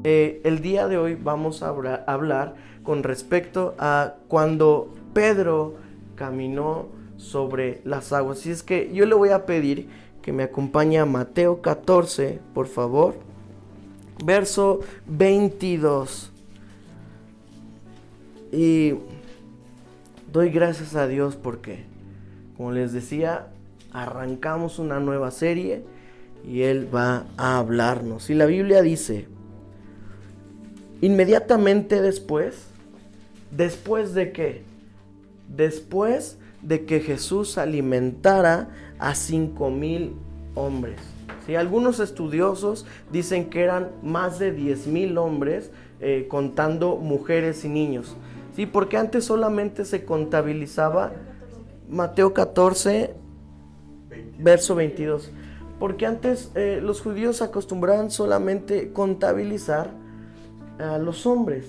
El día de hoy vamos a hablar con respecto a cuando Pedro caminó sobre las aguas. Así es que yo le voy a pedir que me acompañe a Mateo 14, por favor, verso 22. Y doy gracias a Dios porque, como les decía, arrancamos una nueva serie y Él va a hablarnos. Y la Biblia dice: inmediatamente después ¿de qué? Después de que Jesús alimentara a 5,000 hombres. ¿Sí? Algunos estudiosos dicen que eran más de 10,000 hombres, contando mujeres y niños. ¿Sí? Porque antes solamente se contabilizaba Mateo 14, verso 22. Porque antes los judíos acostumbraban solamente contabilizar a los hombres,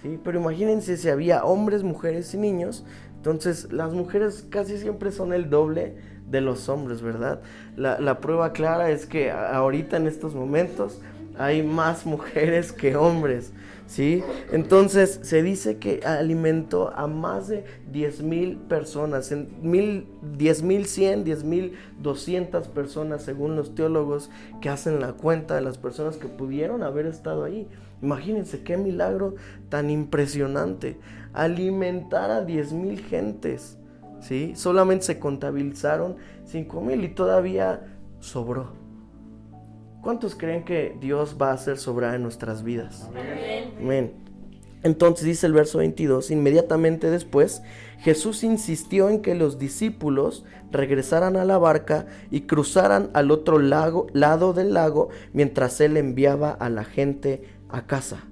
¿sí? Pero imagínense si había hombres, mujeres y niños. Entonces las mujeres casi siempre son el doble de los hombres, ¿verdad? La prueba clara es que ahorita en estos momentos hay más mujeres que hombres, ¿sí? Entonces se dice que alimentó a más de 10,000 personas, 10,100, 10,200 personas, según los teólogos que hacen la cuenta de las personas que pudieron haber estado ahí. Imagínense qué milagro tan impresionante, alimentar a 10,000 gentes, ¿sí? Solamente se contabilizaron 5,000 y todavía sobró. ¿Cuántos creen que Dios va a hacer sobrar en nuestras vidas? Amén. Amén. Entonces dice el verso 22, inmediatamente después, Jesús insistió en que los discípulos regresaran a la barca y cruzaran al otro lado del lago mientras Él enviaba a la gente a casa.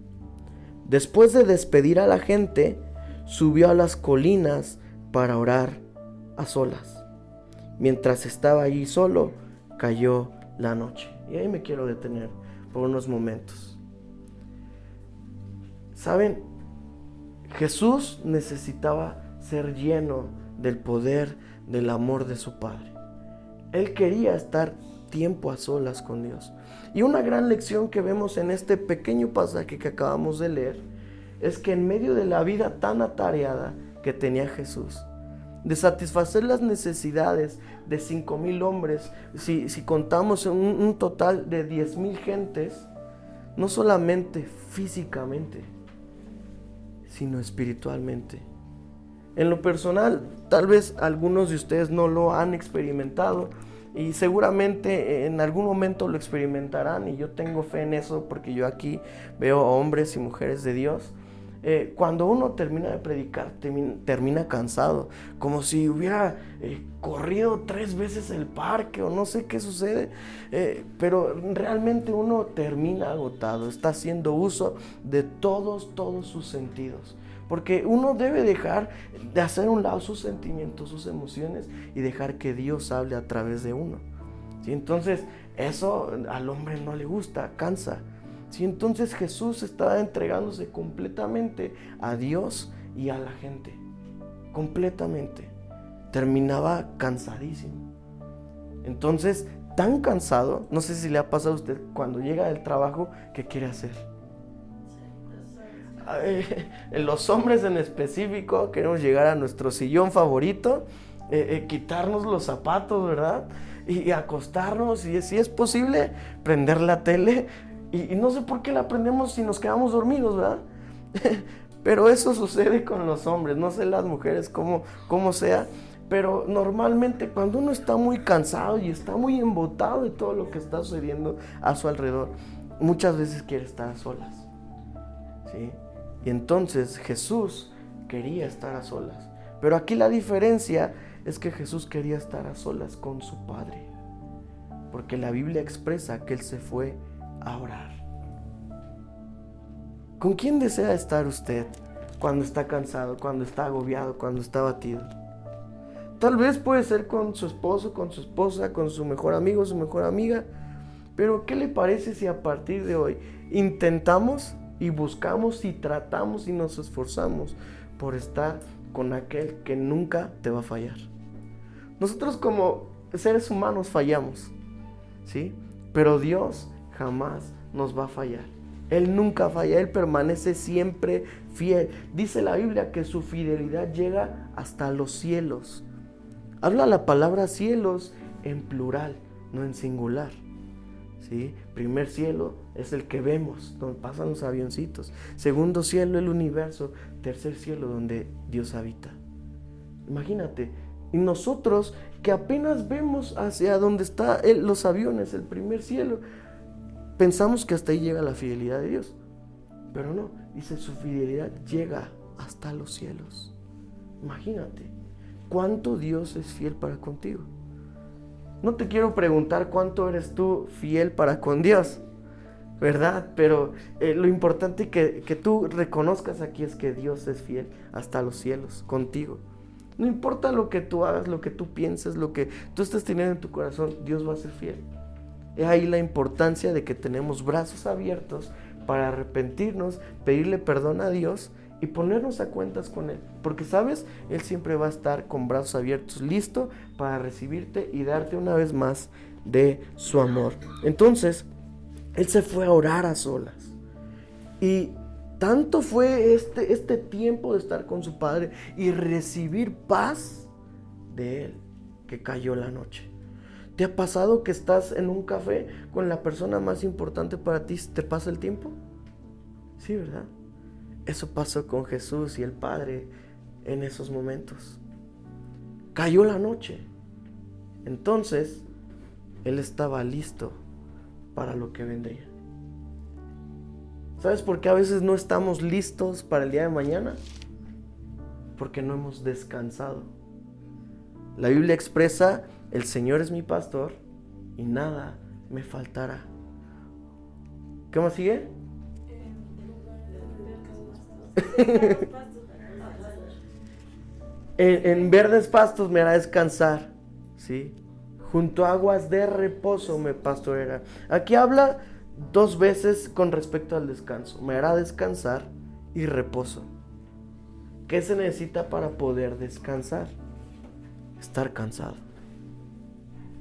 Después de despedir a la gente, subió a las colinas para orar a solas. Mientras estaba allí solo, cayó la noche. Y ahí me quiero detener por unos momentos. ¿Saben? Jesús necesitaba ser lleno del poder, del amor de su Padre. Él quería estar tiempo a solas con Dios. Y una gran lección que vemos en este pequeño pasaje que acabamos de leer es que en medio de la vida tan atareada que tenía Jesús, de satisfacer las necesidades de 5,000 hombres, si contamos un total de 10,000 gentes, no solamente físicamente, sino espiritualmente. En lo personal, tal vez algunos de ustedes no lo han experimentado y seguramente en algún momento lo experimentarán, y yo tengo fe en eso porque yo aquí veo a hombres y mujeres de Dios. Cuando uno termina de predicar, termina cansado, como si hubiera corrido 3 veces el parque o no sé qué sucede, pero realmente uno termina agotado, está haciendo uso de todos sus sentidos, porque uno debe dejar de hacer a un lado sus sentimientos, sus emociones, y dejar que Dios hable a través de uno, ¿sí? Entonces eso al hombre no le gusta, cansa. Sí, entonces Jesús estaba entregándose completamente a Dios y a la gente, completamente. Terminaba cansadísimo. Entonces, tan cansado, no sé si le ha pasado a usted cuando llega del trabajo, ¿qué quiere hacer? Los hombres en específico queremos llegar a nuestro sillón favorito, quitarnos los zapatos, ¿verdad? Y acostarnos, y si es posible, prender la tele. Y no sé por qué la prendemos si nos quedamos dormidos, ¿verdad? Pero eso sucede con los hombres, no sé las mujeres cómo sea, pero normalmente cuando uno está muy cansado y está muy embotado de todo lo que está sucediendo a su alrededor, muchas veces quiere estar a solas, ¿sí? Y entonces Jesús quería estar a solas, pero aquí la diferencia es que Jesús quería estar a solas con su Padre, porque la Biblia expresa que Él se fue a orar. ¿Con quién desea estar usted cuando está cansado, cuando está agobiado, cuando está abatido? Tal vez puede ser con su esposo, con su esposa, con su mejor amigo, su mejor amiga, pero ¿qué le parece si a partir de hoy intentamos y buscamos y tratamos y nos esforzamos por estar con aquel que nunca te va a fallar? Nosotros como seres humanos fallamos, ¿sí? Pero Dios jamás nos va a fallar. Él nunca falla, Él permanece siempre fiel. Dice la Biblia que su fidelidad llega hasta los cielos. Habla la palabra cielos en plural, no en singular. ¿Sí? Primer cielo es el que vemos, donde pasan los avioncitos. Segundo cielo, el universo. Tercer cielo, donde Dios habita. Imagínate. Y nosotros que apenas vemos hacia donde están los aviones, el primer cielo, pensamos que hasta ahí llega la fidelidad de Dios. Pero no, dice su fidelidad llega hasta los cielos. Imagínate cuánto Dios es fiel para contigo. No te quiero preguntar cuánto eres tú fiel para con Dios, ¿verdad? Pero lo importante que tú reconozcas aquí es que Dios es fiel hasta los cielos contigo. No importa lo que tú hagas, lo que tú pienses, lo que tú estés teniendo en tu corazón, Dios va a ser fiel. Es ahí la importancia de que tenemos brazos abiertos para arrepentirnos, pedirle perdón a Dios y ponernos a cuentas con Él. Porque, ¿sabes? Él siempre va a estar con brazos abiertos, listo para recibirte y darte una vez más de su amor. Entonces, Él se fue a orar a solas. Y tanto fue este tiempo de estar con su Padre y recibir paz de Él, que cayó la noche. ¿Te ha pasado que estás en un café con la persona más importante para ti? ¿Te pasa el tiempo? Sí, ¿verdad? Eso pasó con Jesús y el Padre en esos momentos. Cayó la noche. Entonces, Él estaba listo para lo que vendría. ¿Sabes por qué a veces no estamos listos para el día de mañana? Porque no hemos descansado. La Biblia expresa: el Señor es mi pastor y nada me faltará. ¿Qué más sigue? En verdes pastos me hará descansar, ¿sí? Junto a aguas de reposo me pastoreará. Aquí habla dos veces con respecto al descanso. Me hará descansar y reposo. ¿Qué se necesita para poder descansar? Estar cansado.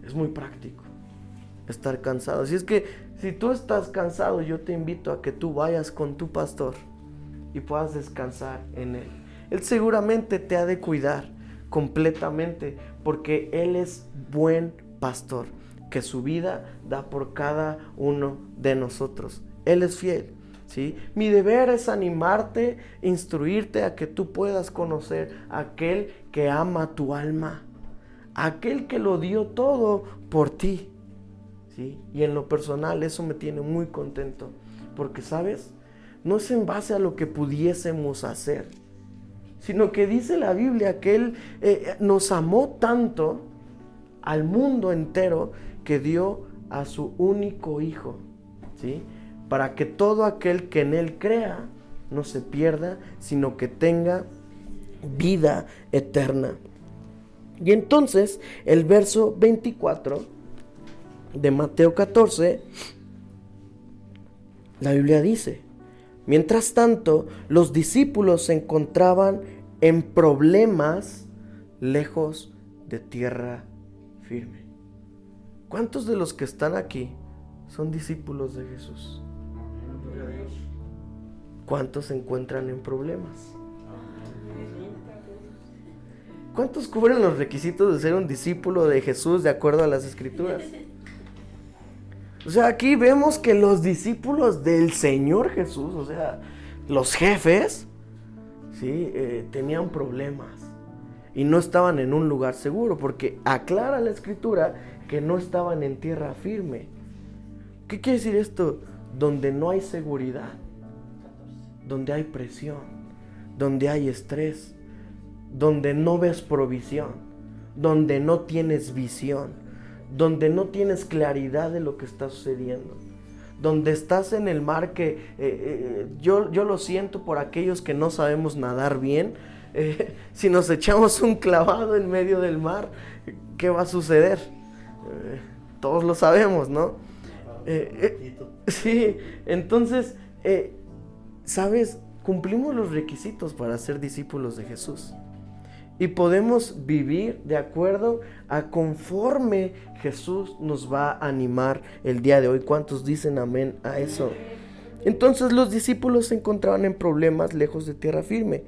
Es muy práctico estar cansado. Así es que si tú estás cansado, yo te invito a que tú vayas con tu pastor y puedas descansar en Él. Él seguramente te ha de cuidar completamente, porque Él es buen pastor, que su vida da por cada uno de nosotros. Él es fiel, ¿sí? Mi deber es animarte, instruirte a que tú puedas conocer a aquel que ama tu alma, aquel que lo dio todo por ti, ¿sí? Y en lo personal eso me tiene muy contento, porque, ¿sabes? No es en base a lo que pudiésemos hacer, sino que dice la Biblia que Él nos amó tanto al mundo entero que dio a su único Hijo, ¿sí? Para que todo aquel que en Él crea no se pierda, sino que tenga vida eterna. Y entonces el verso 24 de Mateo 14, la Biblia dice: mientras tanto, los discípulos se encontraban en problemas lejos de tierra firme. ¿Cuántos de los que están aquí son discípulos de Jesús? ¿Cuántos se encuentran en problemas? ¿Cuántos cubren los requisitos de ser un discípulo de Jesús de acuerdo a las Escrituras? O sea, aquí vemos que los discípulos del Señor Jesús, o sea, los jefes, ¿sí? Tenían problemas y no estaban en un lugar seguro, porque aclara la Escritura que no estaban en tierra firme. ¿Qué quiere decir esto? Donde no hay seguridad, donde hay presión, donde hay estrés, donde no ves provisión, donde no tienes visión, donde no tienes claridad de lo que está sucediendo, donde estás en el mar que yo lo siento por aquellos que no sabemos nadar bien. Si nos echamos un clavado en medio del mar, ¿qué va a suceder? Todos lo sabemos, ¿no? Sí, entonces, ¿sabes? Cumplimos los requisitos para ser discípulos de Jesús. Y podemos vivir de acuerdo a conforme Jesús nos va a animar el día de hoy. ¿Cuántos dicen amén a eso? Entonces los discípulos se encontraban en problemas lejos de tierra firme,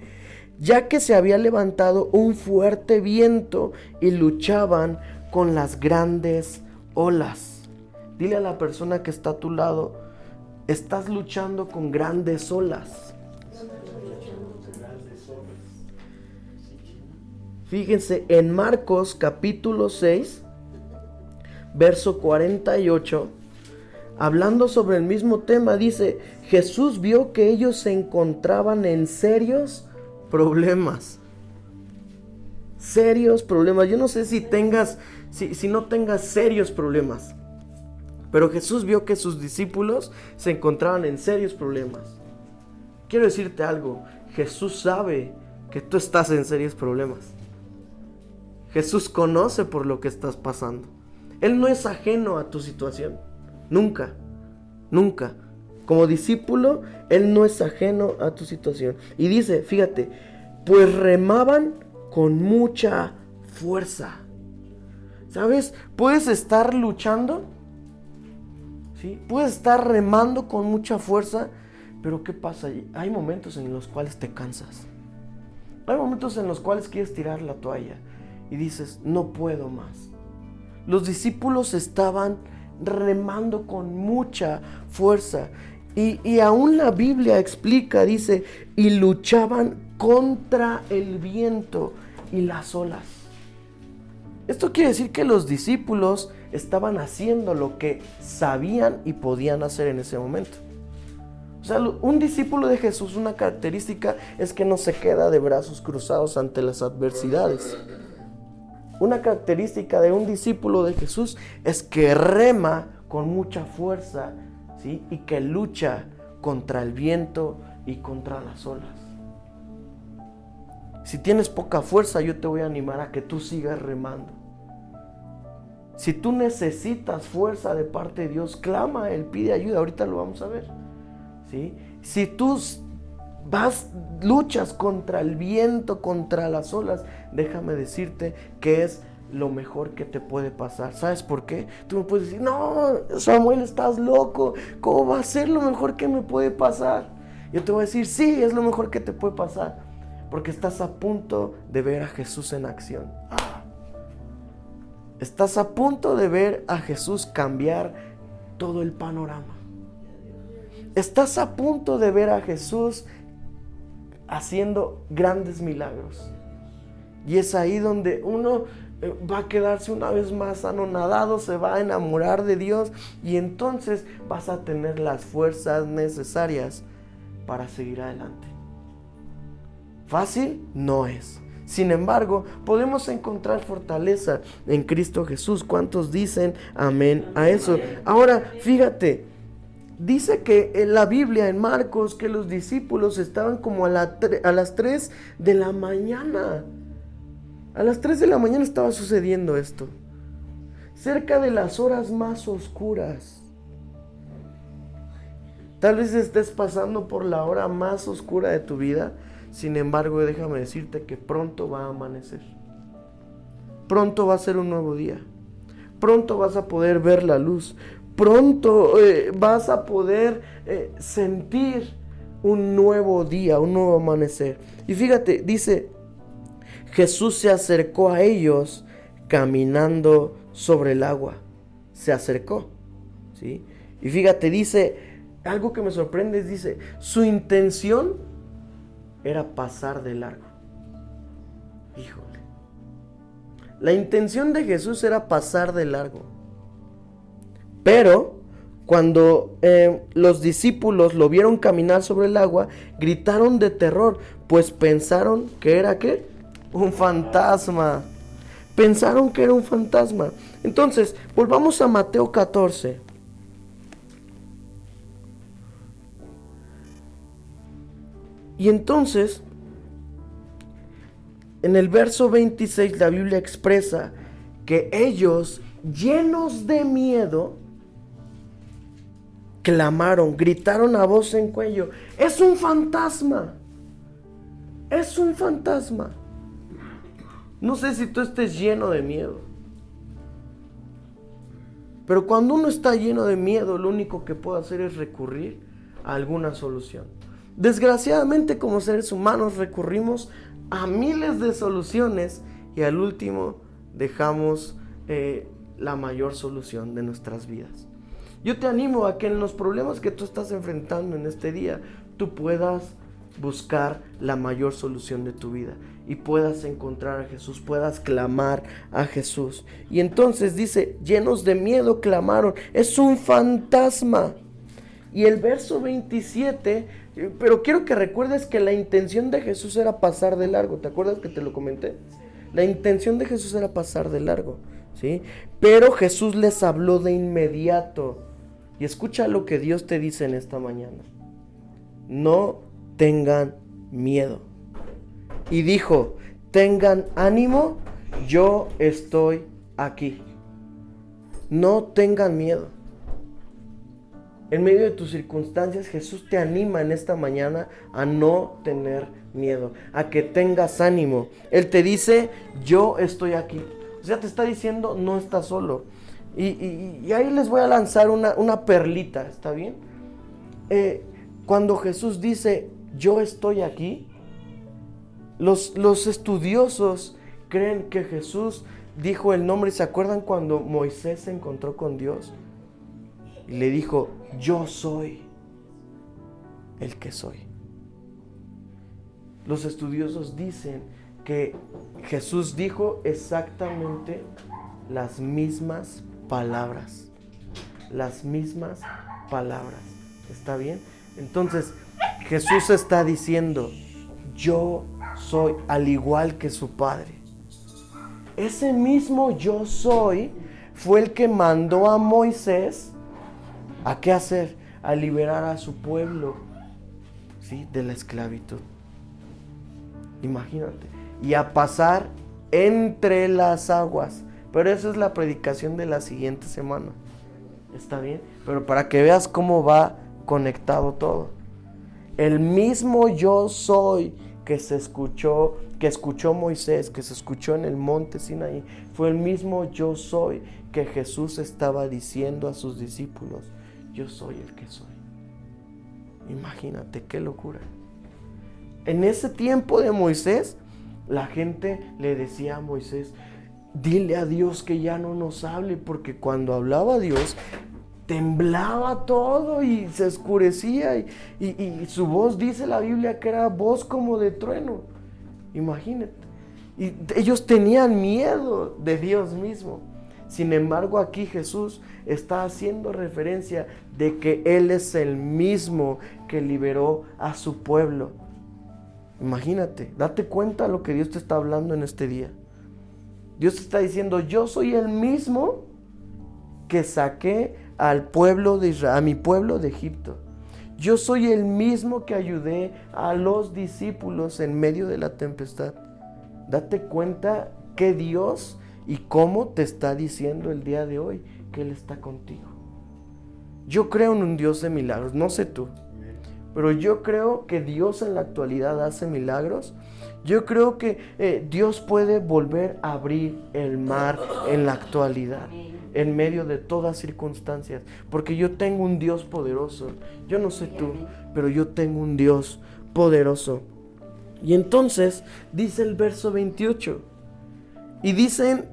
ya que se había levantado un fuerte viento y luchaban con las grandes olas. Dile a la persona que está a tu lado, estás luchando con grandes olas. Fíjense, en Marcos capítulo 6, verso 48, hablando sobre el mismo tema, dice: Jesús vio que ellos se encontraban en serios problemas. Serios problemas. Yo no sé si no tengas serios problemas, pero Jesús vio que sus discípulos se encontraban en serios problemas. Quiero decirte algo, Jesús sabe que tú estás en serios problemas. Jesús conoce por lo que estás pasando. Él no es ajeno a tu situación. Nunca, nunca. Como discípulo, Él no es ajeno a tu situación. Y dice, fíjate, pues remaban con mucha fuerza. ¿Sabes? Puedes estar luchando, ¿sí? Puedes estar remando con mucha fuerza, pero ¿qué pasa? Hay momentos en los cuales te cansas. Hay momentos en los cuales quieres tirar la toalla y dices, no puedo más. Los discípulos estaban remando con mucha fuerza. Y aún la Biblia explica, dice, y luchaban contra el viento y las olas. Esto quiere decir que los discípulos estaban haciendo lo que sabían y podían hacer en ese momento. O sea, un discípulo de Jesús, una característica es que no se queda de brazos cruzados ante las adversidades. Una característica de un discípulo de Jesús es que rema con mucha fuerza, ¿sí? Y que lucha contra el viento y contra las olas. Si tienes poca fuerza, yo te voy a animar a que tú sigas remando. Si tú necesitas fuerza de parte de Dios, clama a Él, pide ayuda. Ahorita lo vamos a ver, ¿sí? Si tú luchas contra el viento, contra las olas, déjame decirte que es lo mejor que te puede pasar. ¿Sabes por qué? Tú me puedes decir, no, Samuel, estás loco. ¿Cómo va a ser lo mejor que me puede pasar? Yo te voy a decir, sí, es lo mejor que te puede pasar, porque estás a punto de ver a Jesús en acción. Estás a punto de ver a Jesús cambiar todo el panorama. Estás a punto de ver a Jesús haciendo grandes milagros. Y es ahí donde uno va a quedarse una vez más anonadado, se va a enamorar de Dios, y entonces vas a tener las fuerzas necesarias para seguir adelante. Fácil no es. Sin embargo, podemos encontrar fortaleza en Cristo Jesús. ¿Cuántos dicen amén a eso? Ahora, fíjate, dice que en la Biblia, en Marcos, que los discípulos estaban como a las 3 de la mañana. A las 3 de la mañana estaba sucediendo esto. Cerca de las horas más oscuras. Tal vez estés pasando por la hora más oscura de tu vida. Sin embargo, déjame decirte que pronto va a amanecer. Pronto va a ser un nuevo día. Pronto vas a poder ver la luz. Pronto vas a poder sentir un nuevo día, un nuevo amanecer. Y fíjate, dice, Jesús se acercó a ellos caminando sobre el agua. Se acercó, ¿sí? Y fíjate, dice, algo que me sorprende, dice, su intención era pasar de largo. Híjole. La intención de Jesús era pasar de largo. Pero cuando los discípulos lo vieron caminar sobre el agua, gritaron de terror, pues pensaron que era ¿qué? Un fantasma. Pensaron que era un fantasma. Entonces, volvamos a Mateo 14. Y entonces, en el verso 26, la Biblia expresa que ellos, llenos de miedo, clamaron, gritaron a voz en cuello, ¡es un fantasma! ¡Es un fantasma! No sé si tú estés lleno de miedo, pero cuando uno está lleno de miedo, lo único que puede hacer es recurrir a alguna solución. Desgraciadamente, como seres humanos recurrimos a miles de soluciones y al último dejamos la mayor solución de nuestras vidas. Yo te animo a que en los problemas que tú estás enfrentando en este día, tú puedas buscar la mayor solución de tu vida y puedas encontrar a Jesús, puedas clamar a Jesús. Y entonces dice, llenos de miedo clamaron, es un fantasma. Y el verso 27, pero quiero que recuerdes que la intención de Jesús era pasar de largo. ¿Te acuerdas que te lo comenté? La intención de Jesús era pasar de largo, ¿sí? Pero Jesús les habló de inmediato. Y escucha lo que Dios te dice en esta mañana. No tengan miedo. Y dijo, tengan ánimo, yo estoy aquí. No tengan miedo. En medio de tus circunstancias, Jesús te anima en esta mañana a no tener miedo, a que tengas ánimo. Él te dice, yo estoy aquí. O sea, te está diciendo, no estás solo. Y ahí les voy a lanzar una perlita, ¿está bien? Cuando Jesús dice, yo estoy aquí, los estudiosos creen que Jesús dijo el nombre. ¿Se acuerdan cuando Moisés se encontró con Dios? Y le dijo, yo soy el que soy. Los estudiosos dicen que Jesús dijo exactamente las mismas palabras. Las mismas palabras. ¿Está bien? Entonces, Jesús está diciendo, yo soy, al igual que su Padre. Ese mismo yo soy fue el que mandó a Moisés ¿a qué hacer? A liberar a su pueblo, ¿sí? De la esclavitud. Imagínate. Y a pasar entre las aguas. Pero esa es la predicación de la siguiente semana. ¿Está bien? Pero para que veas cómo va conectado todo. El mismo yo soy que escuchó Moisés, que se escuchó en el monte Sinaí, fue el mismo yo soy que Jesús estaba diciendo a sus discípulos. Yo soy el que soy. Imagínate qué locura. En ese tiempo de Moisés, la gente le decía a Moisés, dile a Dios que ya no nos hable, porque cuando hablaba a Dios, temblaba todo y se oscurecía y su voz, dice la Biblia, que era voz como de trueno. Imagínate. Y ellos tenían miedo de Dios mismo. Sin embargo, aquí Jesús está haciendo referencia de que Él es el mismo que liberó a su pueblo. Imagínate, date cuenta de lo que Dios te está hablando en este día. Dios te está diciendo, yo soy el mismo que saqué al pueblo de Israel, a mi pueblo de Egipto. Yo soy el mismo que ayudé a los discípulos en medio de la tempestad. Date cuenta que Dios y cómo te está diciendo el día de hoy que Él está contigo. Yo creo en un Dios de milagros, no sé tú, pero yo creo que Dios en la actualidad hace milagros. Yo creo que Dios puede volver a abrir el mar en la actualidad, en medio de todas circunstancias, porque yo tengo un Dios poderoso. Yo no sé tú, pero yo tengo un Dios poderoso. Y entonces dice el verso 28, y dicen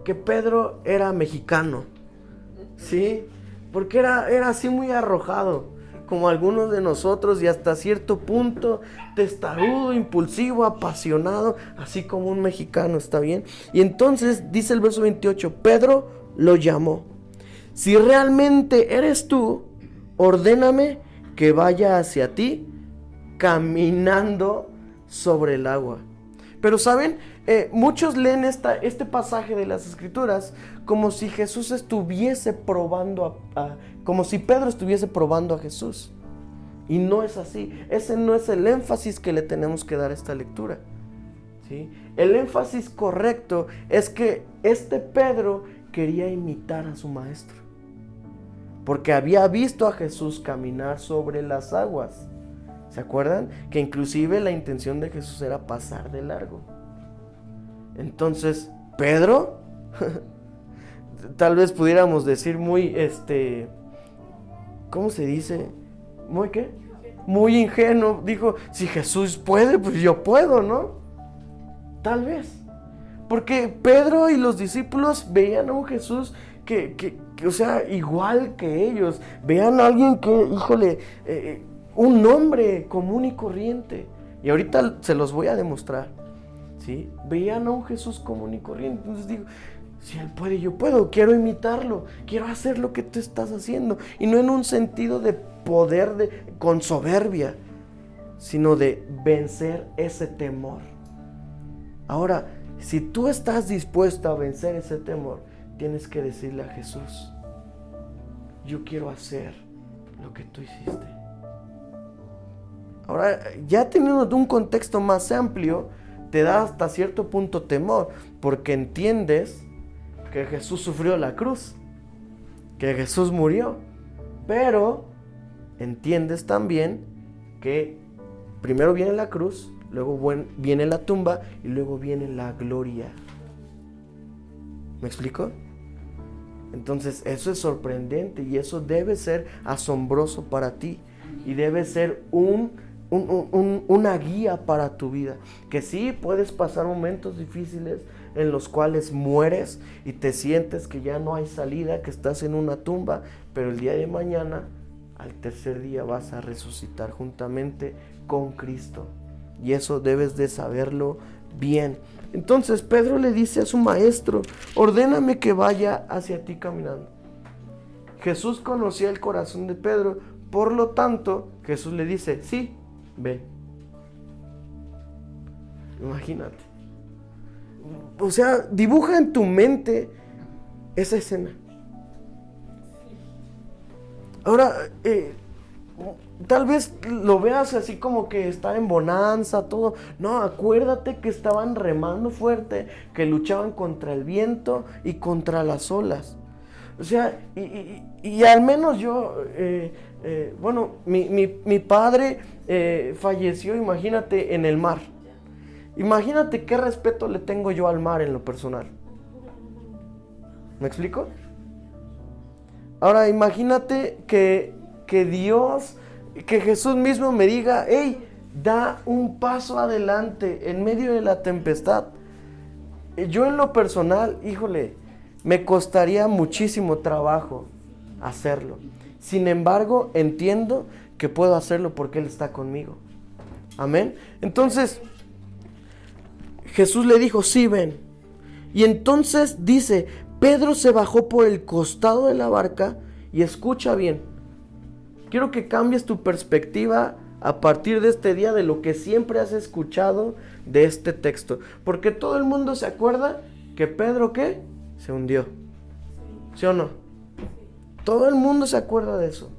que Pedro era mexicano, ¿sí? Porque era así muy arrojado, como algunos de nosotros, y hasta cierto punto testarudo, impulsivo, apasionado, así como un mexicano, ¿está bien? Y entonces dice el verso 28, Pedro lo llamó. Si realmente eres tú, ordéname que vaya hacia ti caminando sobre el agua. Pero ¿saben? Muchos leen este pasaje de las Escrituras como si Jesús estuviese probando como si Pedro estuviese probando a Jesús. Y no es así. Ese no es el énfasis que le tenemos que dar a esta lectura, ¿sí? El énfasis correcto es que este Pedro quería imitar a su maestro, porque había visto a Jesús caminar sobre las aguas. ¿Se acuerdan? Que inclusive la intención de Jesús era pasar de largo. Entonces, Pedro, tal vez pudiéramos decir muy, ¿cómo se dice? ¿Muy qué? Muy ingenuo. Dijo, si Jesús puede, pues yo puedo, ¿no? Tal vez. Porque Pedro y los discípulos veían a un Jesús que o sea, igual que ellos. Veían a alguien que, híjole, un hombre común y corriente. Y ahorita se los voy a demostrar, ¿sí? Veían a un Jesús común y corriente. Entonces digo, si Él puede, yo puedo. Quiero imitarlo. Quiero hacer lo que tú estás haciendo. Y no en un sentido de poder, con soberbia, sino de vencer ese temor. Ahora, si tú estás dispuesto a vencer ese temor, tienes que decirle a Jesús, yo quiero hacer lo que tú hiciste. Ahora, ya teniendo un contexto más amplio, te da hasta cierto punto temor, porque entiendes que Jesús sufrió la cruz, que Jesús murió, pero entiendes también que primero viene la cruz, luego viene la tumba y luego viene la gloria. ¿Me explico? Entonces eso es sorprendente y eso debe ser asombroso para ti y debe ser una guía para tu vida. Que sí, puedes pasar momentos difíciles en los cuales mueres y te sientes que ya no hay salida, que estás en una tumba, pero el día de mañana, al tercer día, vas a resucitar juntamente con Cristo. Y eso debes de saberlo bien. Entonces Pedro le dice a su maestro, ordéname que vaya hacia ti caminando. Jesús conocía el corazón de Pedro, por lo tanto Jesús le dice, sí, ve. Imagínate. O sea, dibuja en tu mente esa escena. Ahora, tal vez lo veas así como que está en bonanza, todo. No, acuérdate que estaban remando fuerte, que luchaban contra el viento y contra las olas. O sea, y al menos yo, bueno, mi padre falleció, imagínate, en el mar. Imagínate qué respeto le tengo yo al mar en lo personal. ¿Me explico? Ahora imagínate que Dios, que Jesús mismo me diga, hey, da un paso adelante en medio de la tempestad. Yo en lo personal, híjole, me costaría muchísimo trabajo hacerlo. Sin embargo, entiendo que puedo hacerlo porque Él está conmigo. Amén. Entonces, Jesús le dijo, sí, ven. Y entonces dice, Pedro se bajó por el costado de la barca y escucha bien. Quiero que cambies tu perspectiva a partir de este día de lo que siempre has escuchado de este texto. Porque todo el mundo se acuerda que Pedro, ¿qué? Se hundió. ¿Sí o no? Todo el mundo se acuerda de eso.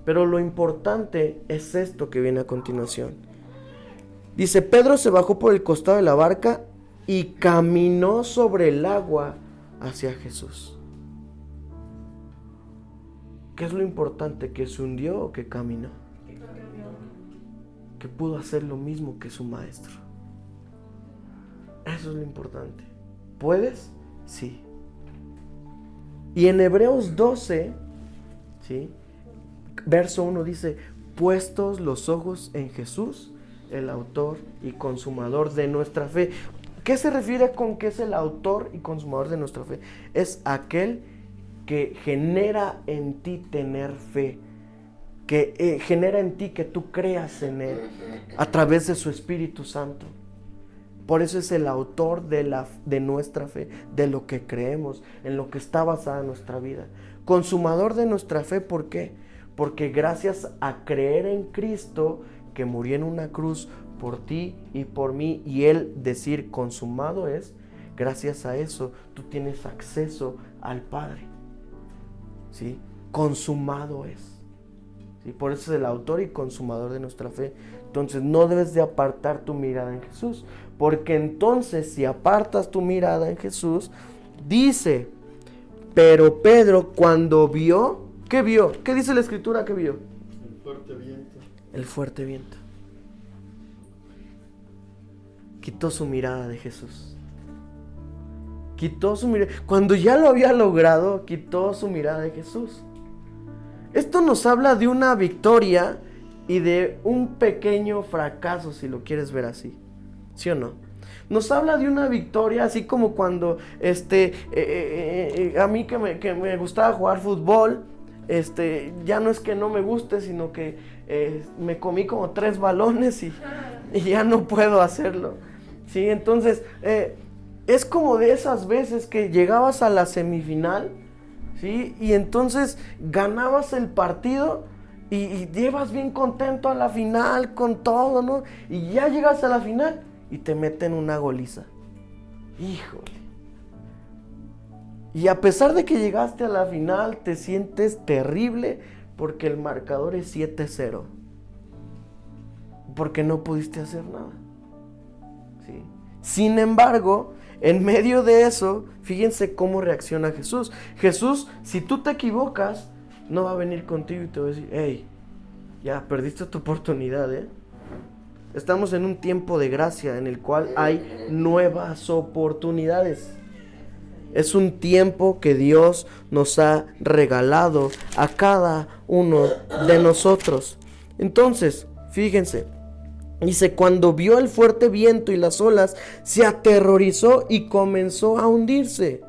Pero lo importante es esto que viene a continuación. Dice, Pedro se bajó por el costado de la barca y caminó sobre el agua hacia Jesús. ¿Qué es lo importante? ¿Que se hundió o que caminó? Que pudo hacer lo mismo que su maestro. Eso es lo importante. ¿Puedes? Sí. Y en Hebreos 12, ¿sí? Verso 1 dice, puestos los ojos en Jesús, el autor y consumador de nuestra fe. ¿Qué se refiere con que es el autor y consumador de nuestra fe? Es aquel que genera en ti tener fe, que genera en ti que tú creas en Él a través de su Espíritu Santo. Por eso es el autor de nuestra fe, de lo que creemos, en lo que está basada nuestra vida. Consumador de nuestra fe, ¿por qué? Porque gracias a creer en Cristo, que murió en una cruz por ti y por mí, y Él decir consumado es, gracias a eso tú tienes acceso al Padre. ¿Sí? Consumado es. ¿Sí? Por eso es el autor y consumador de nuestra fe. Entonces no debes de apartar tu mirada en Jesús, porque entonces si apartas tu mirada en Jesús, dice, pero Pedro cuando vio, ¿qué vio? ¿Qué dice la Escritura que vio? El fuerte viento. El fuerte viento. Quitó su mirada de Jesús. Quitó su mirada. Cuando ya lo había logrado, quitó su mirada de Jesús. Esto nos habla de una victoria y de un pequeño fracaso, si lo quieres ver así. ¿Sí o no? Nos habla de una victoria, así como cuando a mí que me gustaba jugar fútbol, ya no es que no me guste, sino que me comí como 3 balones y ya no puedo hacerlo. ¿Sí? Entonces, es como de esas veces que llegabas a la semifinal, ¿sí? Y entonces ganabas el partido y llevas bien contento a la final con todo, ¿no? Y ya llegas a la final y te meten una goliza. Híjole. Y a pesar de que llegaste a la final, te sientes terrible porque el marcador es 7-0. Porque no pudiste hacer nada. ¿Sí? Sin embargo, en medio de eso, fíjense cómo reacciona Jesús. Jesús, si tú te equivocas, no va a venir contigo y te va a decir, hey, ya perdiste tu oportunidad, ¿eh? Estamos en un tiempo de gracia en el cual hay nuevas oportunidades. Es un tiempo que Dios nos ha regalado a cada uno de nosotros. Entonces, fíjense, dice, cuando vio el fuerte viento y las olas, se aterrorizó y comenzó a hundirse.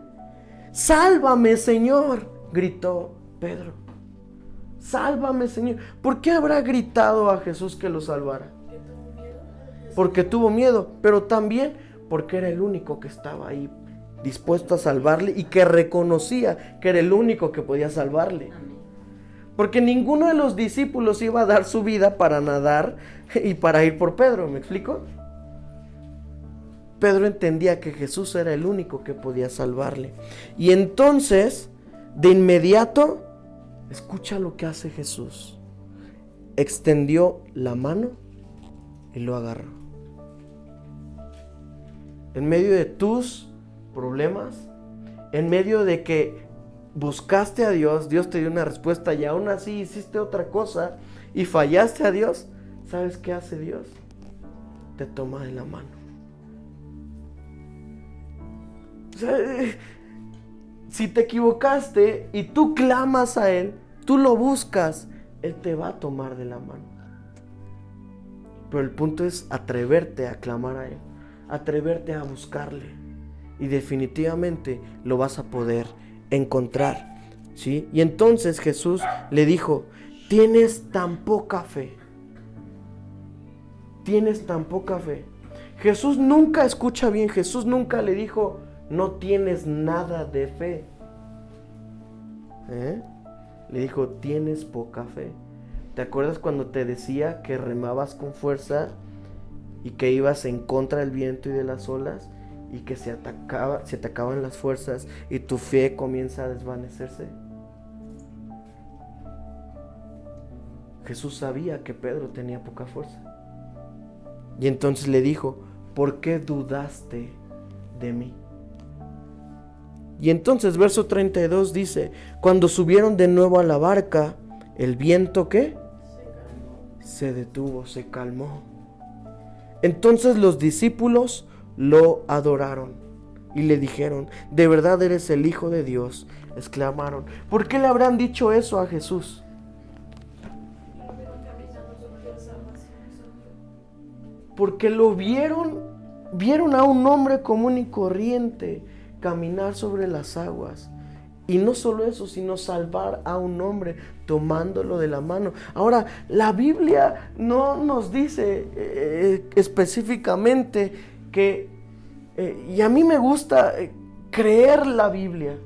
¡Sálvame, Señor!, gritó Pedro. ¡Sálvame, Señor! ¿Por qué habrá gritado a Jesús que lo salvara? Porque tuvo miedo, pero también porque era el único que estaba ahí dispuesto a salvarle y que reconocía que era el único que podía salvarle. Porque ninguno de los discípulos iba a dar su vida para nadar y para ir por Pedro, ¿me explico? Pedro entendía que Jesús era el único que podía salvarle. Y entonces, de inmediato, escucha lo que hace Jesús. Extendió la mano y lo agarró. En medio de tus problemas, en medio de que buscaste a Dios, Dios te dio una respuesta y aún así hiciste otra cosa y fallaste a Dios, ¿sabes qué hace Dios? Te toma de la mano. O sea, si te equivocaste y tú clamas a Él, tú lo buscas, Él te va a tomar de la mano. Pero el punto es atreverte a clamar a Él, atreverte a buscarle. Y definitivamente lo vas a poder encontrar, ¿sí? Y entonces Jesús le dijo, tienes tan poca fe. Tienes tan poca fe. Jesús nunca, escucha bien, Jesús nunca le dijo, no tienes nada de fe. Le dijo, tienes poca fe. ¿Te acuerdas cuando te decía que remabas con fuerza y que ibas en contra del viento y de las olas? Y que se atacaban las fuerzas y tu fe comienza a desvanecerse. Jesús sabía que Pedro tenía poca fuerza. Y entonces le dijo, ¿por qué dudaste de mí? Y entonces verso 32 dice, cuando subieron de nuevo a la barca, el viento ¿qué? Se detuvo, se calmó. Entonces los discípulos lo adoraron y le dijeron, ¿de verdad eres el Hijo de Dios? Exclamaron. ¿Por qué le habrán dicho eso a Jesús? Porque lo vieron a un hombre común y corriente caminar sobre las aguas. Y no solo eso, sino salvar a un hombre tomándolo de la mano. Ahora, la Biblia no nos dice específicamente que, y a mí me gusta creer la Biblia.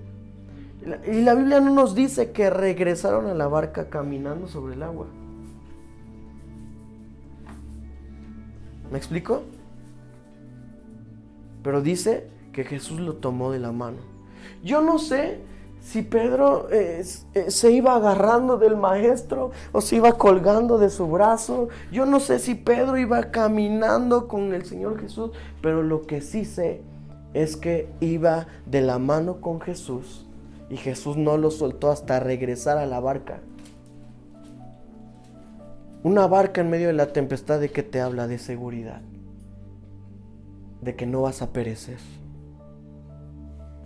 Y la Biblia no nos dice que regresaron a la barca caminando sobre el agua. ¿Me explico? Pero dice que Jesús lo tomó de la mano. Yo no sé si Pedro se iba agarrando del maestro o se iba colgando de su brazo. Yo no sé si Pedro iba caminando con el Señor Jesús, pero lo que sí sé es que iba de la mano con Jesús y Jesús no lo soltó hasta regresar a la barca. Una barca en medio de la tempestad, ¿de qué te habla? De seguridad, de que no vas a perecer.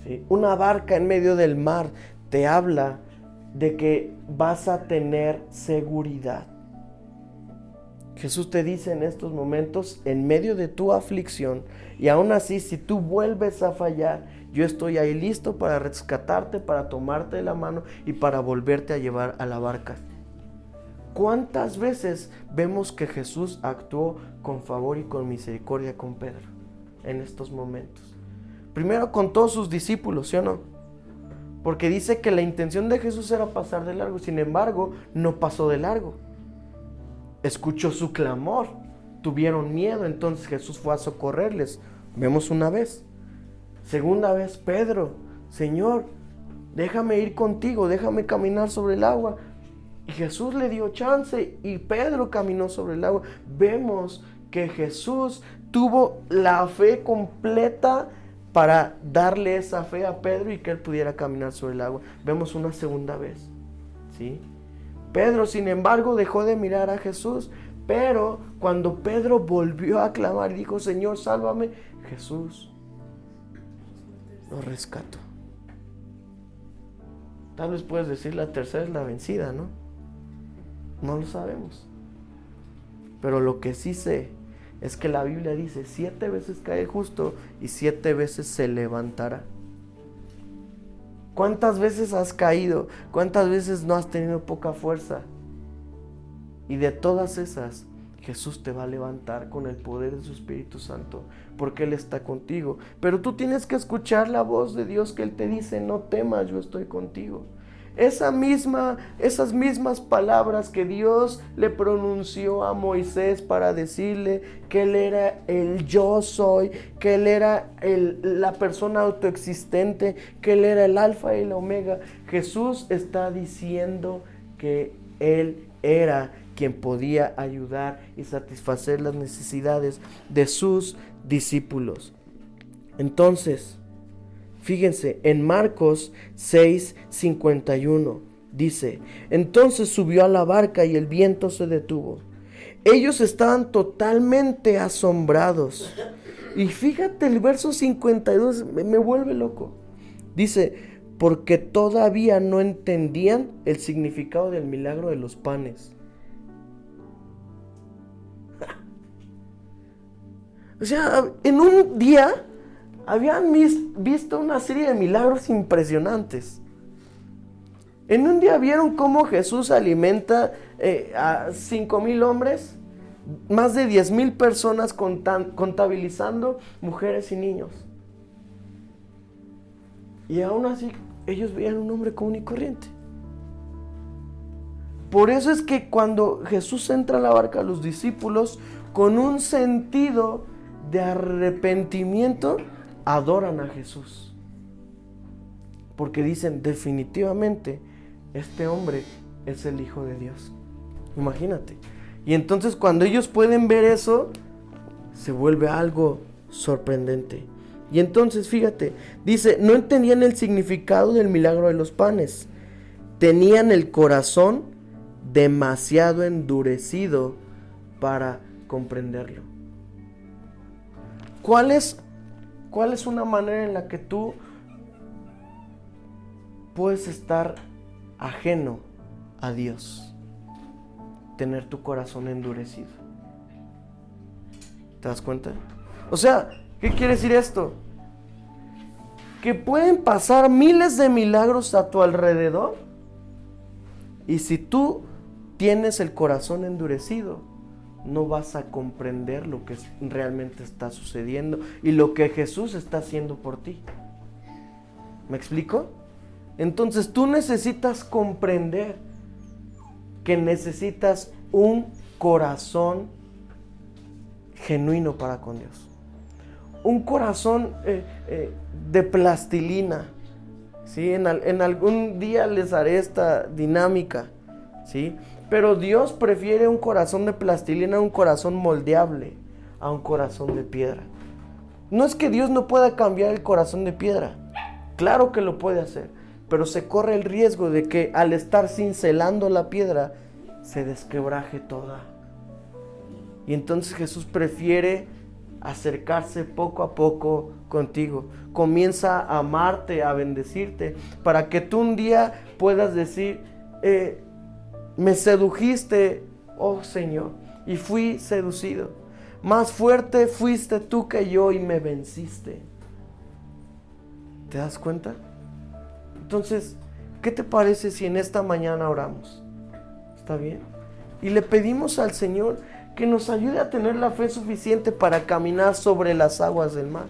¿Sí? Una barca en medio del mar te habla de que vas a tener seguridad. Jesús te dice en estos momentos, en medio de tu aflicción, y aún así, si tú vuelves a fallar, yo estoy ahí listo para rescatarte, para tomarte de la mano y para volverte a llevar a la barca. ¿Cuántas veces vemos que Jesús actuó con favor y con misericordia con Pedro en estos momentos? Primero con todos sus discípulos, ¿sí o no? Porque dice que la intención de Jesús era pasar de largo, sin embargo, no pasó de largo. Escuchó su clamor, tuvieron miedo, entonces Jesús fue a socorrerles. Vemos una vez. Segunda vez, Pedro, Señor, déjame ir contigo, déjame caminar sobre el agua. Y Jesús le dio chance y Pedro caminó sobre el agua. Vemos que Jesús tuvo la fe completa para darle esa fe a Pedro y que él pudiera caminar sobre el agua. Vemos una segunda vez, ¿sí? Pedro, sin embargo, dejó de mirar a Jesús, pero cuando Pedro volvió a clamar y dijo, Señor, sálvame, Jesús lo rescató. Tal vez puedes decir la tercera es la vencida, ¿no? No lo sabemos. Pero lo que sí sé es que la Biblia dice, 7 veces cae el justo y 7 veces se levantará. ¿Cuántas veces has caído? ¿Cuántas veces no has tenido poca fuerza? Y de todas esas, Jesús te va a levantar con el poder de su Espíritu Santo, porque Él está contigo. Pero tú tienes que escuchar la voz de Dios que Él te dice, no temas, yo estoy contigo. Esas mismas palabras que Dios le pronunció a Moisés para decirle que Él era el yo soy, que Él era la persona autoexistente, que Él era el alfa y el omega. Jesús está diciendo que Él era quien podía ayudar y satisfacer las necesidades de sus discípulos. Entonces, fíjense, en Marcos 6:51 dice, entonces subió a la barca y el viento se detuvo. Ellos estaban totalmente asombrados. Y fíjate, el verso 52 me vuelve loco. Dice, porque todavía no entendían el significado del milagro de los panes. O sea, en un día habían visto una serie de milagros impresionantes. En un día vieron cómo Jesús alimenta a 5,000 hombres, más de 10,000 personas contabilizando mujeres y niños. Y aún así ellos veían un hombre común y corriente. Por eso es que cuando Jesús entra a la barca, los discípulos, con un sentido de arrepentimiento, adoran a Jesús. Porque dicen, definitivamente, este hombre es el Hijo de Dios. Imagínate. Y entonces cuando ellos pueden ver eso, se vuelve algo sorprendente. Y entonces, fíjate, dice, no entendían el significado del milagro de los panes. Tenían el corazón demasiado endurecido para comprenderlo. ¿Cuál es una manera en la que tú puedes estar ajeno a Dios? Tener tu corazón endurecido. ¿Te das cuenta? O sea, ¿qué quiere decir esto? Que pueden pasar miles de milagros a tu alrededor y si tú tienes el corazón endurecido, no vas a comprender lo que realmente está sucediendo y lo que Jesús está haciendo por ti. ¿Me explico? Entonces tú necesitas comprender que necesitas un corazón genuino para con Dios. Un corazón de plastilina. ¿Sí? En algún día les haré esta dinámica, ¿sí? Pero Dios prefiere un corazón de plastilina a un corazón moldeable, a un corazón de piedra. No es que Dios no pueda cambiar el corazón de piedra. Claro que lo puede hacer. Pero se corre el riesgo de que al estar cincelando la piedra, se desquebraje toda. Y entonces Jesús prefiere acercarse poco a poco contigo. Comienza a amarte, a bendecirte, para que tú un día puedas decir, me sedujiste, oh Señor, y fui seducido. Más fuerte fuiste tú que yo y me venciste. ¿Te das cuenta? Entonces, ¿qué te parece si en esta mañana oramos? ¿Está bien? Y le pedimos al Señor que nos ayude a tener la fe suficiente para caminar sobre las aguas del mar.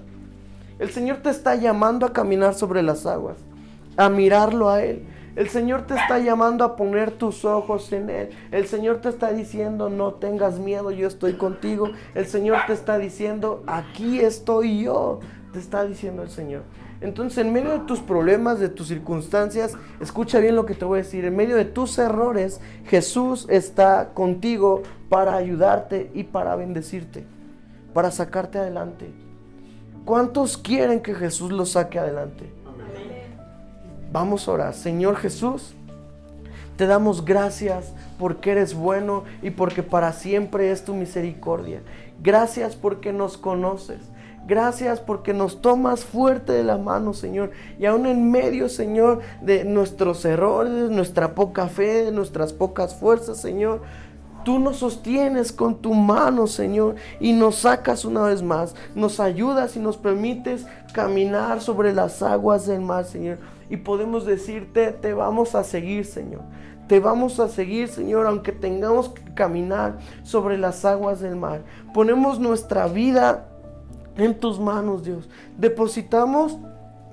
El Señor te está llamando a caminar sobre las aguas, a mirarlo a Él. El Señor te está llamando a poner tus ojos en Él. El Señor te está diciendo, no tengas miedo, yo estoy contigo. El Señor te está diciendo, aquí estoy yo, te está diciendo el Señor. Entonces, en medio de tus problemas, de tus circunstancias, escucha bien lo que te voy a decir. En medio de tus errores, Jesús está contigo para ayudarte y para bendecirte, para sacarte adelante. ¿Cuántos quieren que Jesús los saque adelante? Amén. Vamos a orar. Señor Jesús, te damos gracias porque eres bueno y porque para siempre es tu misericordia. Gracias porque nos conoces. Gracias porque nos tomas fuerte de la mano, Señor. Y aún en medio, Señor, de nuestros errores, nuestra poca fe, nuestras pocas fuerzas, Señor, tú nos sostienes con tu mano, Señor, y nos sacas una vez más. Nos ayudas y nos permites caminar sobre las aguas del mar, Señor. Y podemos decirte, te vamos a seguir, Señor. Te vamos a seguir, Señor, aunque tengamos que caminar sobre las aguas del mar. Ponemos nuestra vida en tus manos, Dios. Depositamos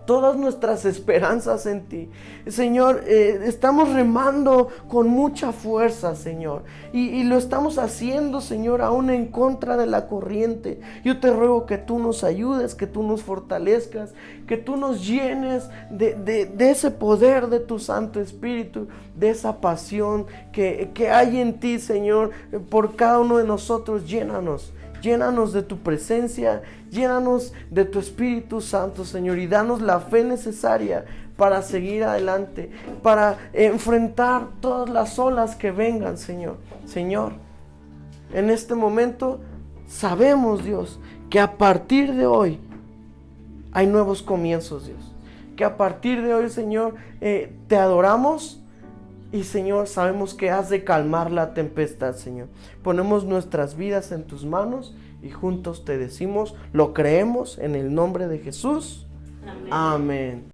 todas nuestras esperanzas en ti. Señor, estamos remando con mucha fuerza, Señor. Y lo estamos haciendo, Señor, aún en contra de la corriente. Yo te ruego que tú nos ayudes, que tú nos fortalezcas, que tú nos llenes de ese poder de tu Santo Espíritu, de esa pasión que hay en ti, Señor, por cada uno de nosotros. Llénanos de tu presencia, llénanos de tu Espíritu Santo, Señor, y danos la fe necesaria para seguir adelante, para enfrentar todas las olas que vengan, Señor. Señor, en este momento sabemos, Dios, que a partir de hoy hay nuevos comienzos, Dios. Que a partir de hoy, Señor, te adoramos. Y Señor, sabemos que has de calmar la tempestad, Señor. Ponemos nuestras vidas en tus manos y juntos te decimos, lo creemos en el nombre de Jesús. Amén. Amén.